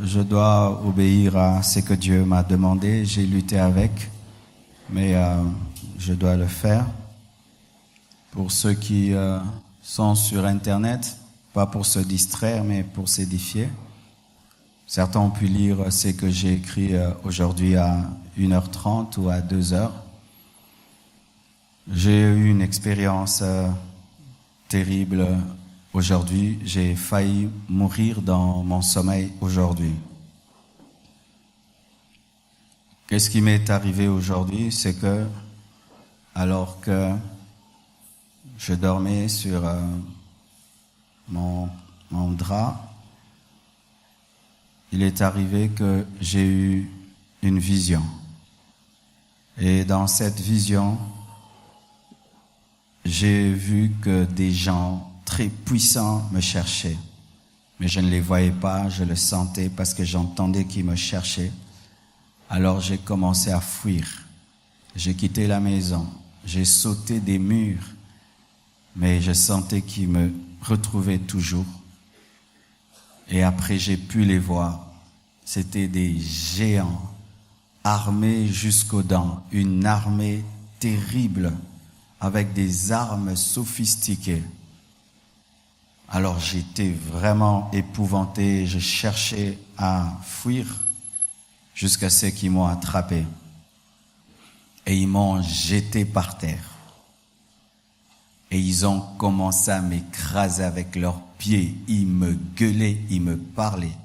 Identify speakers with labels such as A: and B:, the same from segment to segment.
A: je dois obéir à ce que Dieu m'a demandé. J'ai lutté avec, mais je dois le faire. Pour ceux qui sont sur Internet, pas pour se distraire, mais pour s'édifier. Certains ont pu lire ce que j'ai écrit aujourd'hui à 1h30 ou à 2h. J'ai eu une expérience terrible aujourd'hui. J'ai failli mourir dans mon sommeil aujourd'hui. Qu'est-ce qui m'est arrivé aujourd'hui? C'est que, alors que je dormais sur mon drap, il est arrivé que j'ai eu une vision. Et dans cette vision, j'ai vu que des gens très puissants me cherchaient. Mais je ne les voyais pas, je le sentais parce que j'entendais qu'ils me cherchaient. Alors j'ai commencé à fuir. J'ai quitté la maison, j'ai sauté des murs, mais je sentais qu'ils me retrouvaient toujours. Et après, j'ai pu les voir. C'était des géants, armés jusqu'aux dents, une armée terrible, avec des armes sophistiquées. Alors j'étais vraiment épouvanté, je cherchais à fuir jusqu'à ce qu'ils m'ont attrapé. Et ils m'ont jeté par terre. Et ils ont commencé à m'écraser avec leurs pieds. Ils me gueulaient, ils me parlaient.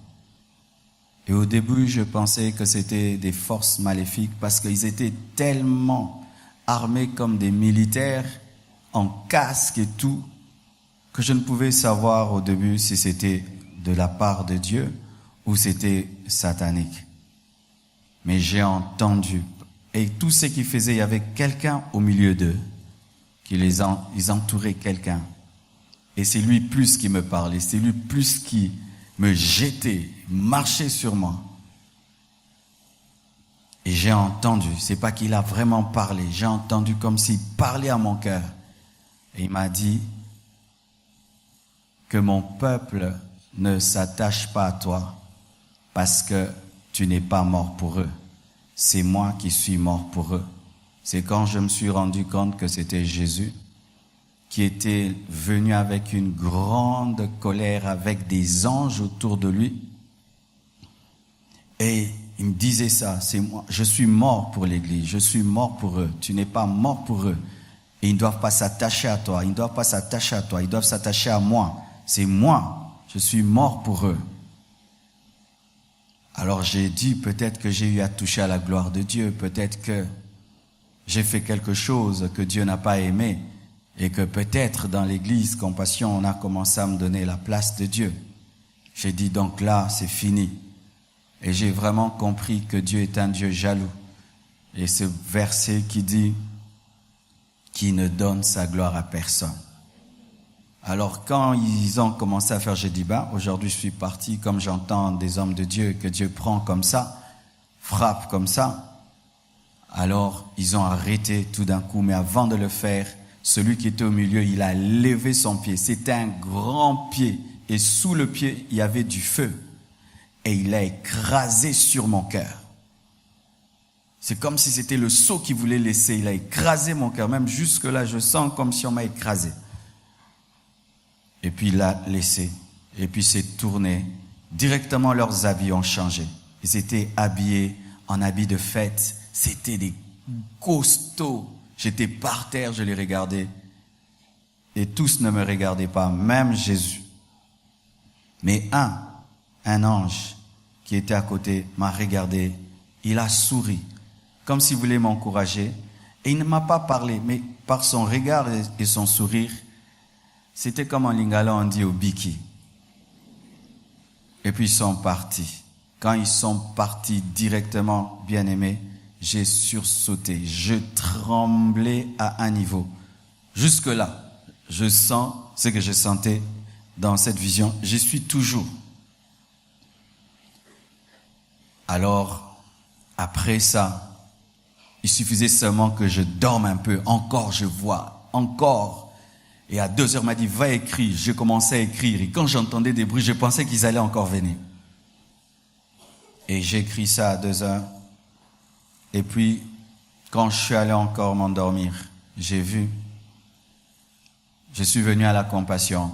A: Et au début, je pensais que c'était des forces maléfiques parce qu'ils étaient tellement armés comme des militaires, en casque et tout, que je ne pouvais savoir au début si c'était de la part de Dieu ou c'était satanique. Mais j'ai entendu. Et tout ce qu'ils faisaient, il y avait quelqu'un au milieu d'eux. Ils entouraient quelqu'un. Et c'est lui plus qui me parlait, c'est lui plus qui me jetait, marchait sur moi. Et j'ai entendu, c'est pas qu'il a vraiment parlé, j'ai entendu comme s'il parlait à mon cœur. Et il m'a dit que mon peuple ne s'attache pas à toi parce que tu n'es pas mort pour eux. C'est moi qui suis mort pour eux. C'est quand je me suis rendu compte que c'était Jésus qui était venu avec une grande colère, avec des anges autour de lui. Et il me disait ça, c'est moi, je suis mort pour l'Église, je suis mort pour eux. Tu n'es pas mort pour eux. Et ils ne doivent pas s'attacher à toi, ils ne doivent pas s'attacher à toi, ils doivent s'attacher à moi. C'est moi, je suis mort pour eux. Alors j'ai dit, peut-être que j'ai eu à toucher à la gloire de Dieu, peut-être que j'ai fait quelque chose que Dieu n'a pas aimé et que peut-être dans l'église Compassion, on a commencé à me donner la place de Dieu. J'ai dit donc là, c'est fini. Et j'ai vraiment compris que Dieu est un Dieu jaloux. Et ce verset qui dit qu'il ne donne sa gloire à personne. Alors quand ils ont commencé à faire, j'ai dit, aujourd'hui je suis parti, comme j'entends des hommes de Dieu, que Dieu prend comme ça, frappe comme ça. Alors ils ont arrêté tout d'un coup, mais avant de le faire, celui qui était au milieu, il a levé son pied. C'était un grand pied et sous le pied, il y avait du feu. Et il a écrasé sur mon cœur. C'est comme si c'était le seau qu'il voulait laisser. Il a écrasé mon cœur. Même jusque là, je sens comme si on m'a écrasé. Et puis il l'a laissé. Et puis c'est tourné. Directement, leurs habits ont changé. Ils étaient habillés en habits de fête. C'était des costauds. J'étais par terre, je les regardais. Et tous ne me regardaient pas, même Jésus. Mais un ange qui était à côté m'a regardé. Il a souri, comme s'il voulait m'encourager. Et il ne m'a pas parlé, mais par son regard et son sourire, c'était comme en lingala on dit au biki. Et puis ils sont partis. Quand ils sont partis directement, bien-aimés, j'ai sursauté. Je tremblais à un niveau. Jusque-là, je sens ce que je sentais dans cette vision. J'y suis toujours. Alors, après ça, il suffisait seulement que je dorme un peu. Encore, je vois. Encore. Et à 2h, il m'a dit, va écrire. J'ai commencé à écrire. Et quand j'entendais des bruits, je pensais qu'ils allaient encore venir. Et j'ai écrit ça à 2h. Et puis, quand je suis allé encore m'endormir, j'ai vu. Je suis venu à la compassion.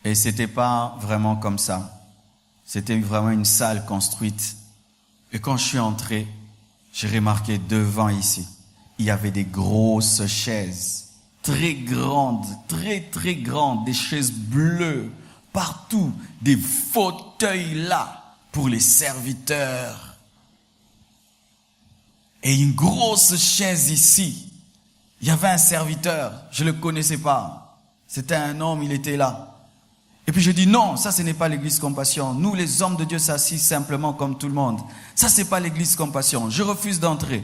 A: Et c'était pas vraiment comme ça. C'était vraiment une salle construite. Et quand je suis entré, j'ai remarqué devant ici, il y avait des grosses chaises, très grandes, très grandes, des chaises bleues, partout, des fauteuils là pour les serviteurs. Et une grosse chaise ici. Il y avait un serviteur, je ne le connaissais pas. C'était un homme, il était là. Et puis je dis non, ça ce n'est pas l'église Compassion. Nous les hommes de Dieu s'assisent simplement comme tout le monde. Ça c'est pas l'église Compassion. Je refuse d'entrer.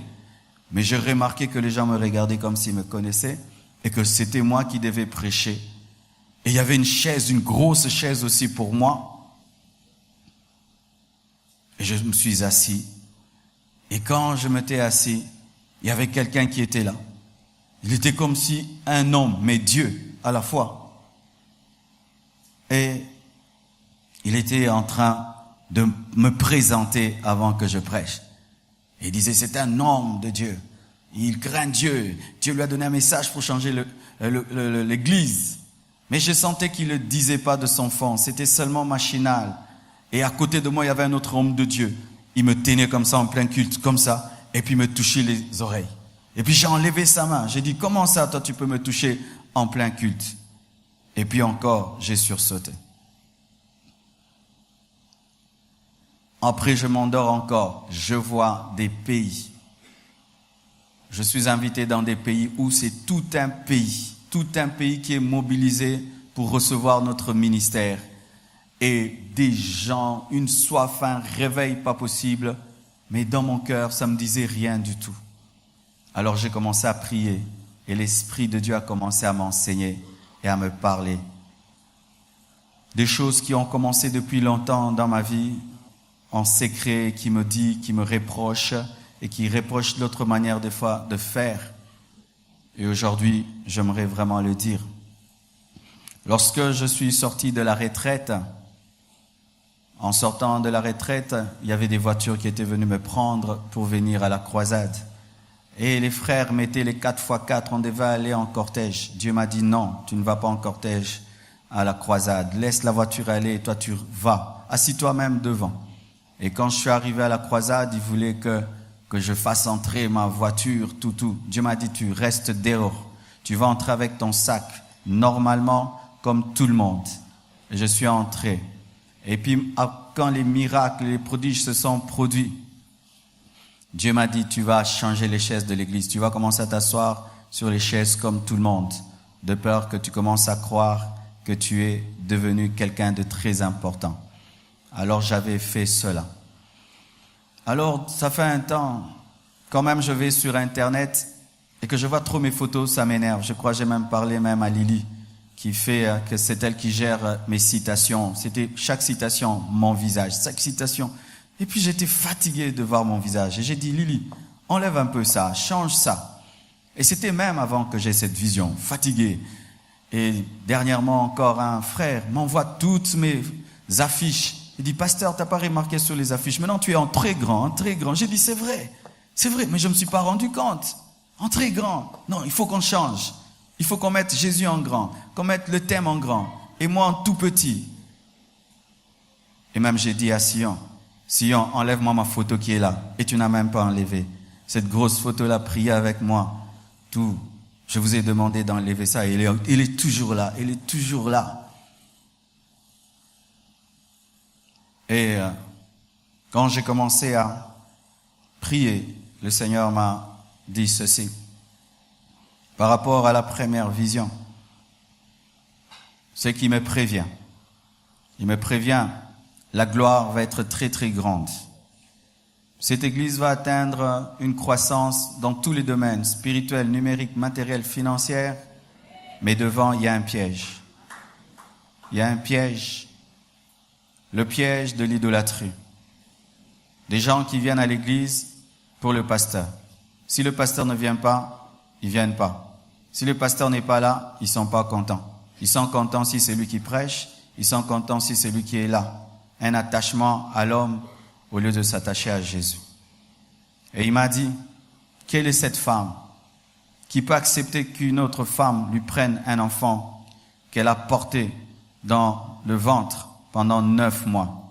A: Mais j'ai remarqué que les gens me regardaient comme s'ils me connaissaient et que c'était moi qui devais prêcher. Et il y avait une chaise, une grosse chaise aussi pour moi. Et je me suis assis. Et quand je m'étais assis, il y avait quelqu'un qui était là. Il était comme si un homme, mais Dieu à la fois. Et il était en train de me présenter avant que je prêche. Et il disait, c'est un homme de Dieu. Il craint Dieu. Dieu lui a donné un message pour changer l'église. Mais je sentais qu'il ne le disait pas de son fond. C'était seulement machinal. Et à côté de moi, il y avait un autre homme de Dieu. Il me tenait comme ça en plein culte, comme ça. Et puis il me touchait les oreilles. Et puis j'ai enlevé sa main. J'ai dit, comment ça, toi, tu peux me toucher en plein culte? Et puis encore, j'ai sursauté. Après, je m'endors encore. Je vois des pays. Je suis invité dans des pays où c'est tout un pays qui est mobilisé pour recevoir notre ministère. Et des gens, une soif, un réveil pas possible. Mais dans mon cœur, ça me disait rien du tout. Alors j'ai commencé à prier. Et l'Esprit de Dieu a commencé à m'enseigner et à me parler. Des choses qui ont commencé depuis longtemps dans ma vie, en secret, qui me dit, qui me reproche et qui reproche l'autre manière des fois de faire. Et aujourd'hui, j'aimerais vraiment le dire. Lorsque je suis sorti de la retraite, en sortant de la retraite, il y avait des voitures qui étaient venues me prendre pour venir à la croisade. Et les frères mettaient les 4x4, on devait aller en cortège. Dieu m'a dit non, tu ne vas pas en cortège à la croisade. Laisse la voiture aller et toi tu vas. Assis-toi même devant. Et quand je suis arrivé à la croisade, il voulait que je fasse entrer ma voiture, tout. Dieu m'a dit, tu restes dehors. Tu vas entrer avec ton sac, normalement, comme tout le monde. Et je suis entré. Et puis, quand les miracles, les prodiges se sont produits, Dieu m'a dit, tu vas changer les chaises de l'église. Tu vas commencer à t'asseoir sur les chaises comme tout le monde, de peur que tu commences à croire que tu es devenu quelqu'un de très important. Alors j'avais fait cela. Alors ça fait un temps, quand même je vais sur Internet et que je vois trop mes photos, ça m'énerve. Je crois que j'ai même parlé même à Lily, qui fait que c'est elle qui gère mes citations. C'était chaque citation, mon visage, chaque citation. Et puis j'étais fatigué de voir mon visage. Et j'ai dit, Lily, enlève un peu ça, change ça. Et c'était même avant que j'ai cette vision, fatigué. Et dernièrement encore, un frère m'envoie toutes mes affiches. Il dit, pasteur, t'as pas remarqué sur les affiches. Maintenant, tu es en très grand, en très grand. J'ai dit, c'est vrai, mais je me suis pas rendu compte. En très grand. Non, il faut qu'on change. Il faut qu'on mette Jésus en grand, qu'on mette le thème en grand. Et moi en tout petit. Et même j'ai dit à Sion, enlève-moi ma photo qui est là. Et tu n'as même pas enlevé. Cette grosse photo-là, priez avec moi. Tout. Je vous ai demandé d'enlever ça. Il est toujours là. Il est toujours là. Et quand j'ai commencé à prier, le Seigneur m'a dit ceci. Par rapport à la première vision, c'est qu'il me prévient. Il me prévient, la gloire va être très très grande. Cette église va atteindre une croissance dans tous les domaines, spirituel, numérique, matériel, financier. Mais devant, il y a un piège. Il y a un piège. Le piège de l'idolâtrie. Des gens qui viennent à l'église pour le pasteur. Si le pasteur ne vient pas, ils ne viennent pas. Si le pasteur n'est pas là, ils ne sont pas contents. Ils sont contents si c'est lui qui prêche. Ils sont contents si c'est lui qui est là. Un attachement à l'homme au lieu de s'attacher à Jésus. Et il m'a dit, quelle est cette femme qui peut accepter qu'une autre femme lui prenne un enfant qu'elle a porté dans le ventre pendant 9 mois?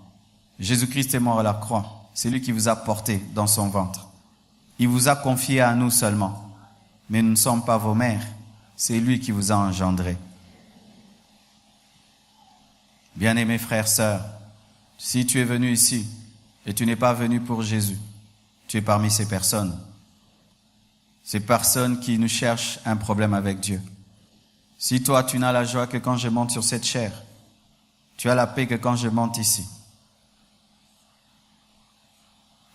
A: Jésus-Christ est mort à la croix. C'est lui qui vous a porté dans son ventre. Il vous a confié à nous seulement. Mais nous ne sommes pas vos mères. C'est lui qui vous a engendrés. Bien-aimés frères, sœurs, si tu es venu ici et tu n'es pas venu pour Jésus, tu es parmi ces personnes. Ces personnes qui nous cherchent un problème avec Dieu. Si toi, tu n'as la joie que quand je monte sur cette chair, tu as la paix que quand je monte ici,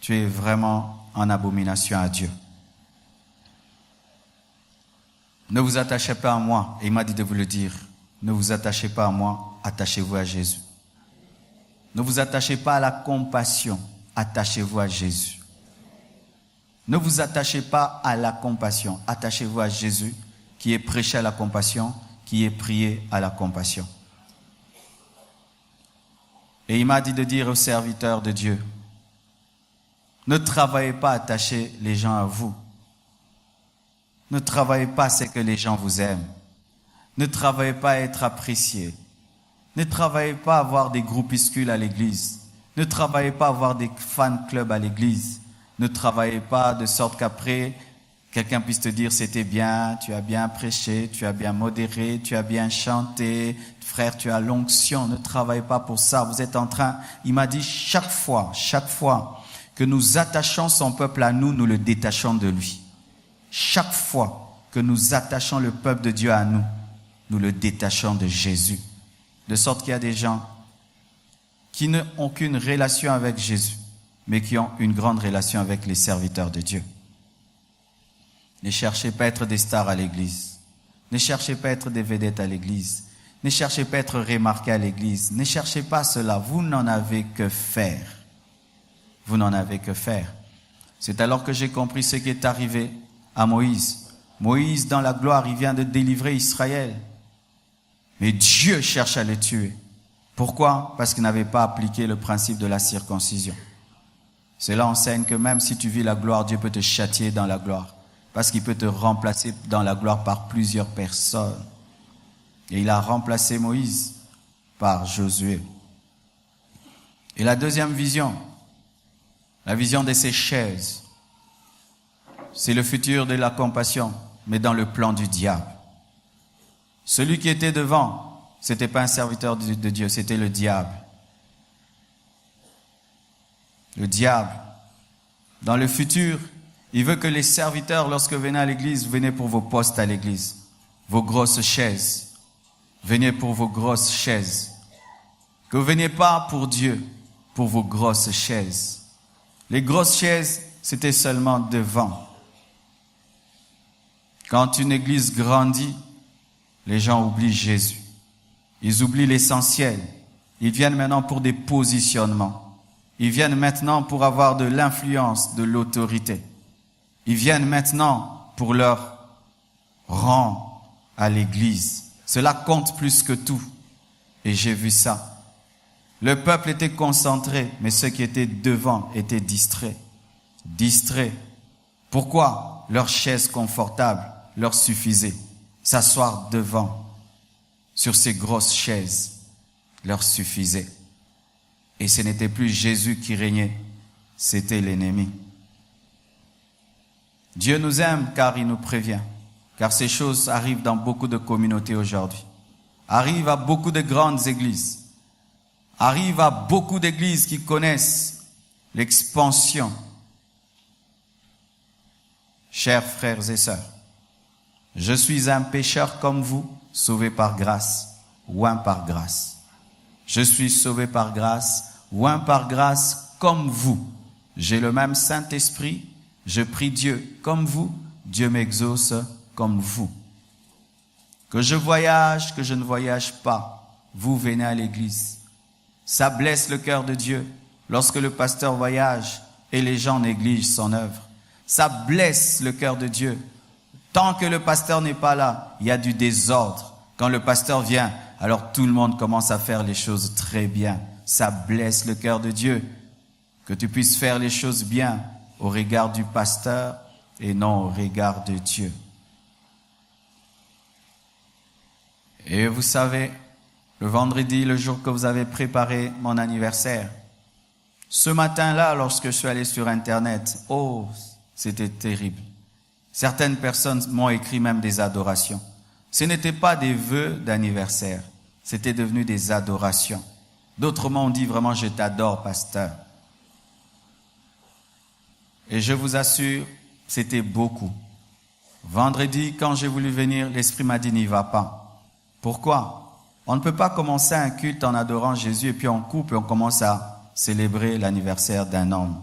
A: tu es vraiment en abomination à Dieu. Ne vous attachez pas à moi, et il m'a dit de vous le dire. Ne vous attachez pas à moi, attachez-vous à Jésus. Ne vous attachez pas à la compassion, attachez-vous à Jésus. Ne vous attachez pas à la compassion, attachez-vous à Jésus, qui est prêché à la compassion, qui est prié à la compassion. Et il m'a dit de dire aux serviteurs de Dieu, ne travaillez pas à attacher les gens à vous. Ne travaillez pas à ce que les gens vous aiment. Ne travaillez pas à être apprécié. Ne travaillez pas à avoir des groupuscules à l'église. Ne travaillez pas à avoir des fan clubs à l'église. Ne travaillez pas de sorte qu'après, quelqu'un puisse te dire c'était bien, tu as bien prêché, tu as bien modéré, tu as bien chanté, frère, tu as l'onction. Ne travaillez pas pour ça. Vous êtes en train, il m'a dit chaque fois que nous attachons son peuple à nous, nous le détachons de lui. Chaque fois que nous attachons le peuple de Dieu à nous, nous le détachons de Jésus. De sorte qu'il y a des gens qui n'ont aucune relation avec Jésus, mais qui ont une grande relation avec les serviteurs de Dieu. Ne cherchez pas à être des stars à l'église. Ne cherchez pas à être des vedettes à l'église. Ne cherchez pas à être remarqués à l'église. Ne cherchez pas cela. Vous n'en avez que faire. Vous n'en avez que faire. C'est alors que j'ai compris ce qui est arrivé à Moïse. Moïse, dans la gloire, il vient de délivrer Israël. Mais Dieu cherche à le tuer. Pourquoi? Parce qu'il n'avait pas appliqué le principe de la circoncision. Cela enseigne que même si tu vis la gloire, Dieu peut te châtier dans la gloire. Parce qu'il peut te remplacer dans la gloire par plusieurs personnes. Et il a remplacé Moïse par Josué. Et la deuxième vision, la vision de ces chaises, c'est le futur de la compassion, mais dans le plan du diable. Celui qui était devant, c'était pas un serviteur de Dieu, c'était le diable. Le diable. Dans le futur, il veut que les serviteurs, lorsque vous venez à l'église, venez pour vos postes à l'église, vos grosses chaises. Venez pour vos grosses chaises. Que vous ne veniez pas pour Dieu, pour vos grosses chaises. Les grosses chaises, c'était seulement devant. Quand une église grandit, les gens oublient Jésus. Ils oublient l'essentiel. Ils viennent maintenant pour des positionnements. Ils viennent maintenant pour avoir de l'influence, de l'autorité. Ils viennent maintenant pour leur rang à l'église. Cela compte plus que tout. Et j'ai vu ça. Le peuple était concentré, mais ceux qui étaient devant étaient distraits. Distraits. Pourquoi? Leur chaise confortable leur suffisait. S'asseoir devant, sur ces grosses chaises, leur suffisait. Et ce n'était plus Jésus qui régnait, c'était l'ennemi. Dieu nous aime car il nous prévient. Car ces choses arrivent dans beaucoup de communautés aujourd'hui. Arrivent à beaucoup de grandes églises. Arrivent à beaucoup d'églises qui connaissent l'expansion. Chers frères et sœurs, je suis un pécheur comme vous, sauvé par grâce, oint par grâce. Je suis sauvé par grâce, oint par grâce comme vous. J'ai le même Saint-Esprit, je prie Dieu comme vous, Dieu m'exauce comme vous. Que je voyage, que je ne voyage pas, vous venez à l'église. Ça blesse le cœur de Dieu lorsque le pasteur voyage et les gens négligent son œuvre. Ça blesse le cœur de Dieu. Tant que le pasteur n'est pas là, il y a du désordre. Quand le pasteur vient, alors tout le monde commence à faire les choses très bien. Ça blesse le cœur de Dieu. que tu puisses faire les choses bien au regard du pasteur et non au regard de Dieu. Et vous savez, le vendredi, le jour que vous avez préparé mon anniversaire, ce matin-là, lorsque je suis allé sur Internet, oh, c'était terrible. Certaines personnes m'ont écrit même des adorations. Ce n'étaient pas des vœux d'anniversaire, c'était devenu des adorations. D'autres m'ont dit vraiment, je t'adore, pasteur. Et je vous assure, c'était beaucoup. Vendredi, quand j'ai voulu venir, l'Esprit m'a dit, n'y va pas. Pourquoi? On ne peut pas commencer un culte en adorant Jésus et puis on coupe et on commence à célébrer l'anniversaire d'un homme.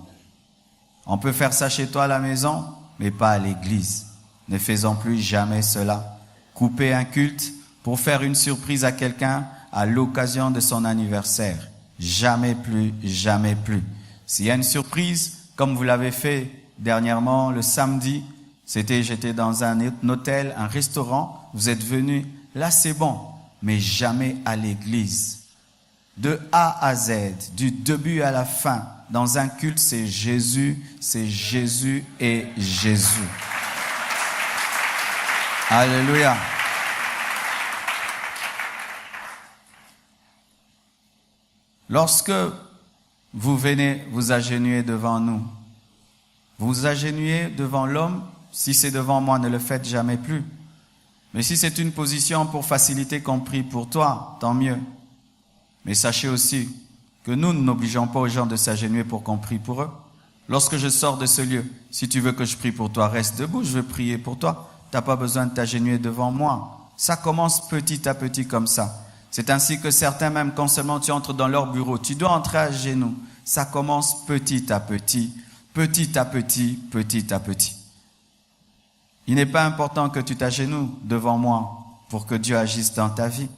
A: On peut faire ça chez toi à la maison, mais pas à l'église. Ne faisons plus jamais cela. Couper un culte pour faire une surprise à quelqu'un à l'occasion de son anniversaire. Jamais plus, jamais plus. S'il y a une surprise, comme vous l'avez fait dernièrement le samedi, j'étais dans un hôtel, un restaurant, vous êtes venus, là c'est bon, mais jamais à l'église. De A à Z, du début à la fin, dans un culte, c'est Jésus et Jésus. Alléluia. Lorsque vous venez vous agenouiller devant nous, vous vous agenouillez devant l'homme, si c'est devant moi, ne le faites jamais plus. Mais si c'est une position pour faciliter qu'on prie pour toi, tant mieux. Mais sachez aussi que nous n'obligeons pas aux gens de s'agenouiller pour qu'on prie pour eux. Lorsque je sors de ce lieu, si tu veux que je prie pour toi, reste debout, je veux prier pour toi. Tu n'as pas besoin de t'agenouiller devant moi. Ça commence petit à petit comme ça. C'est ainsi que certains, même quand seulement tu entres dans leur bureau, tu dois entrer à genoux. Ça commence petit à petit, petit à petit, petit à petit. Il n'est pas important que tu t'agenouilles devant moi pour que Dieu agisse dans ta vie.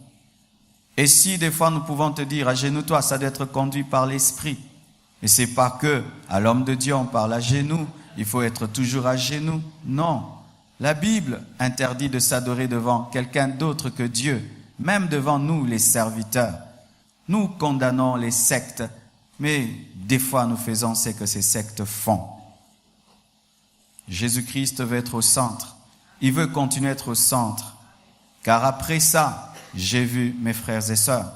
A: Et si des fois nous pouvons te dire, agenouille-toi, ça doit être conduit par l'Esprit. Et c'est pas que à l'homme de Dieu on parle à genoux, il faut être toujours à genoux. Non. La Bible interdit de s'adorer devant quelqu'un d'autre que Dieu, même devant nous les serviteurs. Nous condamnons les sectes, mais des fois nous faisons ce que ces sectes font. Jésus-Christ veut être au centre. Il veut continuer à être au centre. Car après ça, j'ai vu mes frères et sœurs.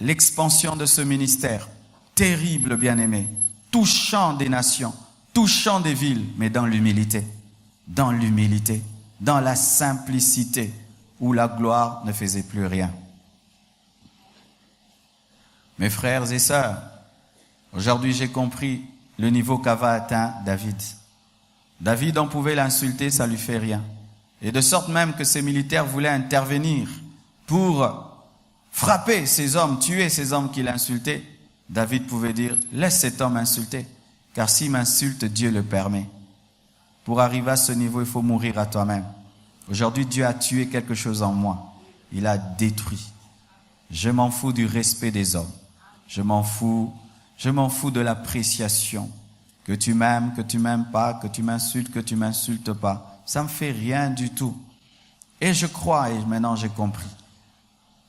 A: L'expansion de ce ministère, terrible bien-aimé, touchant des nations, touchant des villes, mais dans l'humilité, dans la simplicité, où la gloire ne faisait plus rien. Mes frères et sœurs, aujourd'hui j'ai compris le niveau qu'avait atteint David. David, on pouvait l'insulter, ça lui fait rien. Et de sorte même que ces militaires voulaient intervenir pour frapper ces hommes, tuer ces hommes qui l'insultaient. David pouvait dire, laisse cet homme insulter, car s'il m'insulte, Dieu le permet. Pour arriver à ce niveau, il faut mourir à toi-même. Aujourd'hui, Dieu a tué quelque chose en moi. Il a détruit. Je m'en fous du respect des hommes. Je m'en fous de l'appréciation. Que tu m'aimes pas, que tu m'insultes pas. Ça me fait rien du tout. Et je crois, et maintenant j'ai compris,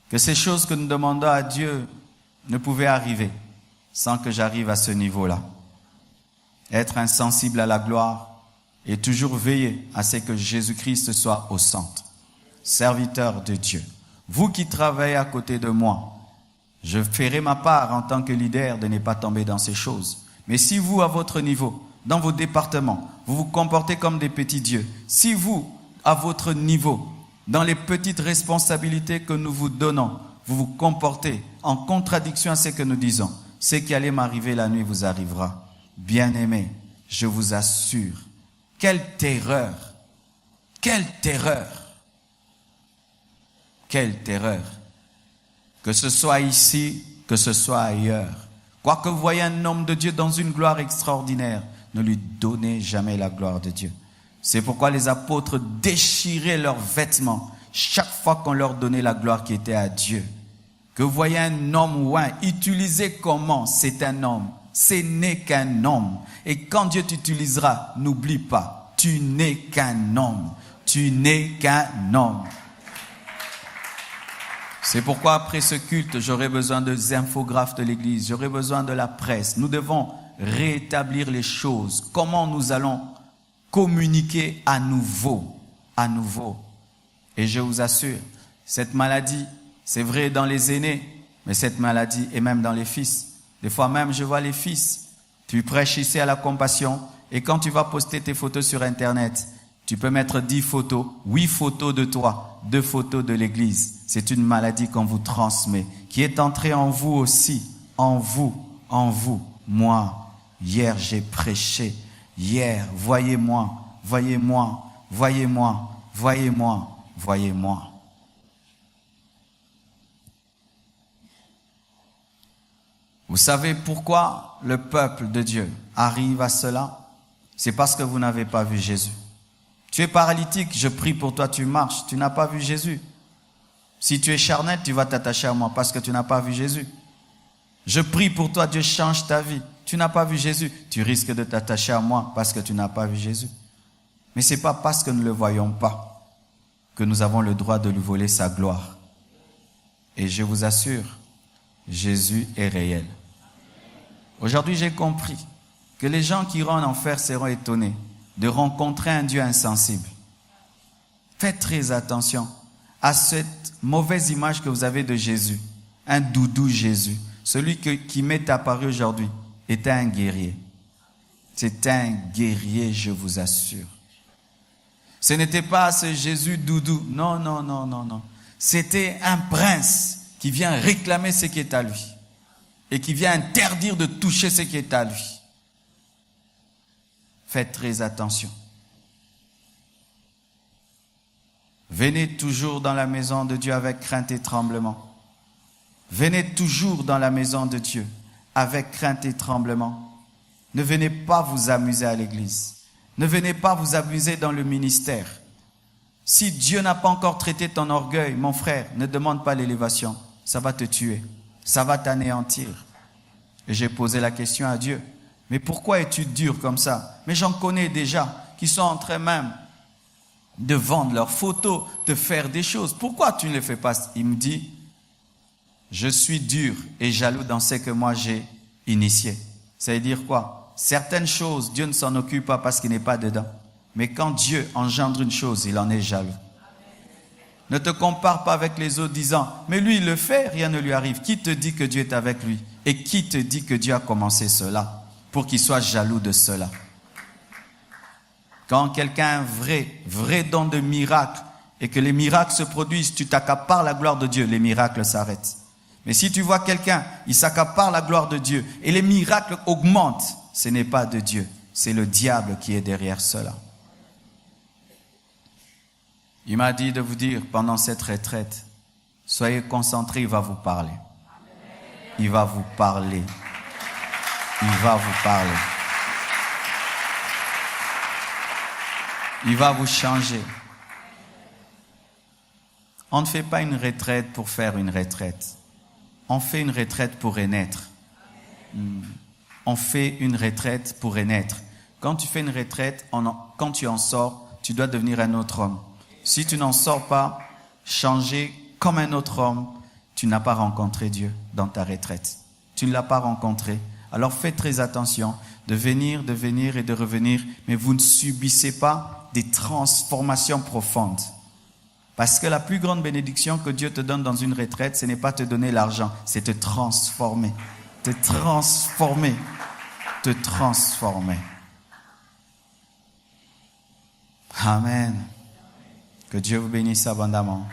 A: que ces choses que nous demandons à Dieu ne pouvaient arriver sans que j'arrive à ce niveau-là. Être insensible à la gloire et toujours veiller à ce que Jésus-Christ soit au centre. Serviteur de Dieu. Vous qui travaillez à côté de moi, je ferai ma part en tant que leader de ne pas tomber dans ces choses. Mais si vous, à votre niveau, dans vos départements, vous vous comportez comme des petits dieux, si vous, à votre niveau, dans les petites responsabilités que nous vous donnons, vous vous comportez en contradiction à ce que nous disons, ce qui allait m'arriver la nuit vous arrivera. Bien-aimés, je vous assure, quelle terreur, quelle terreur, quelle terreur, que ce soit ici, que ce soit ailleurs. Quoique vous voyez un homme de Dieu dans une gloire extraordinaire, ne lui donnez jamais la gloire de Dieu. C'est pourquoi les apôtres déchiraient leurs vêtements chaque fois qu'on leur donnait la gloire qui était à Dieu. Que vous voyez un homme ou utilisé comment, c'est un homme. Ce n'est qu'un homme. Et quand Dieu t'utilisera, n'oublie pas, tu n'es qu'un homme. Tu n'es qu'un homme. C'est pourquoi après ce culte, j'aurai besoin des infographes de l'église, j'aurai besoin de la presse. Nous devons rétablir les choses. Comment nous allons communiquer à nouveau. Et je vous assure, cette maladie, c'est vrai dans les aînés, mais cette maladie est même dans les fils. Des fois même, je vois les fils. Tu prêches ici à la compassion et quand tu vas poster tes photos sur Internet, tu peux mettre 10 photos, 8 photos de toi, 2 photos de l'église. C'est une maladie qu'on vous transmet, qui est entrée en vous aussi, en vous. Moi, hier j'ai prêché, voyez-moi. Vous savez pourquoi le peuple de Dieu arrive à cela? C'est parce que vous n'avez pas vu Jésus. Tu es paralytique, je prie pour toi, tu marches, tu n'as pas vu Jésus. Si tu es charnel, tu vas t'attacher à moi parce que tu n'as pas vu Jésus. Je prie pour toi, Dieu change ta vie. Tu n'as pas vu Jésus, tu risques de t'attacher à moi parce que tu n'as pas vu Jésus. Mais ce n'est pas parce que nous ne le voyons pas que nous avons le droit de lui voler sa gloire. Et je vous assure, Jésus est réel. Aujourd'hui, j'ai compris que les gens qui iront en enfer seront étonnés de rencontrer un Dieu insensible. Faites très attention à cette mauvaise image que vous avez de Jésus. Un doudou Jésus. Celui qui m'est apparu aujourd'hui était un guerrier. C'est un guerrier, je vous assure. Ce n'était pas ce Jésus doudou. Non. C'était un prince qui vient réclamer ce qui est à lui et qui vient interdire de toucher ce qui est à lui. Faites très attention. Venez toujours dans la maison de Dieu avec crainte et tremblement. Venez toujours dans la maison de Dieu avec crainte et tremblement. Ne venez pas vous amuser à l'église. Ne venez pas vous amuser dans le ministère. Si Dieu n'a pas encore traité ton orgueil, mon frère, ne demande pas l'élévation. Ça va te tuer. Ça va t'anéantir. Et j'ai posé la question à Dieu. Mais pourquoi es-tu dur comme ça? Mais j'en connais déjà qui sont en train même de vendre leurs photos, de faire des choses. Pourquoi tu ne le fais pas? Il me dit, je suis dur et jaloux dans ce que moi j'ai initié. Ça veut dire quoi? Certaines choses, Dieu ne s'en occupe pas parce qu'il n'est pas dedans. Mais quand Dieu engendre une chose, il en est jaloux. Ne te compare pas avec les autres disant, mais lui il le fait, rien ne lui arrive. Qui te dit que Dieu est avec lui? Et qui te dit que Dieu a commencé cela? Pour qu'il soit jaloux de cela. Quand quelqu'un a un vrai don de miracle et que les miracles se produisent, tu t'accapares la gloire de Dieu, les miracles s'arrêtent. Mais si tu vois quelqu'un, il s'accapare la gloire de Dieu et les miracles augmentent, ce n'est pas de Dieu, c'est le diable qui est derrière cela. Il m'a dit de vous dire pendant cette retraite, soyez concentrés, il va vous parler. Il va vous parler. Il va vous parler. Il va vous changer. On ne fait pas une retraite pour faire une retraite. On fait une retraite pour renaître. On fait une retraite pour renaître. Quand tu fais une retraite, quand tu en sors, tu dois devenir un autre homme. Si tu n'en sors pas, changer comme un autre homme, tu n'as pas rencontré Dieu dans ta retraite. Tu ne l'as pas rencontré. Alors faites très attention de venir et de revenir, mais vous ne subissez pas des transformations profondes. Parce que la plus grande bénédiction que Dieu te donne dans une retraite, ce n'est pas te donner l'argent, c'est te transformer. Te transformer. Te transformer. Amen. Que Dieu vous bénisse abondamment.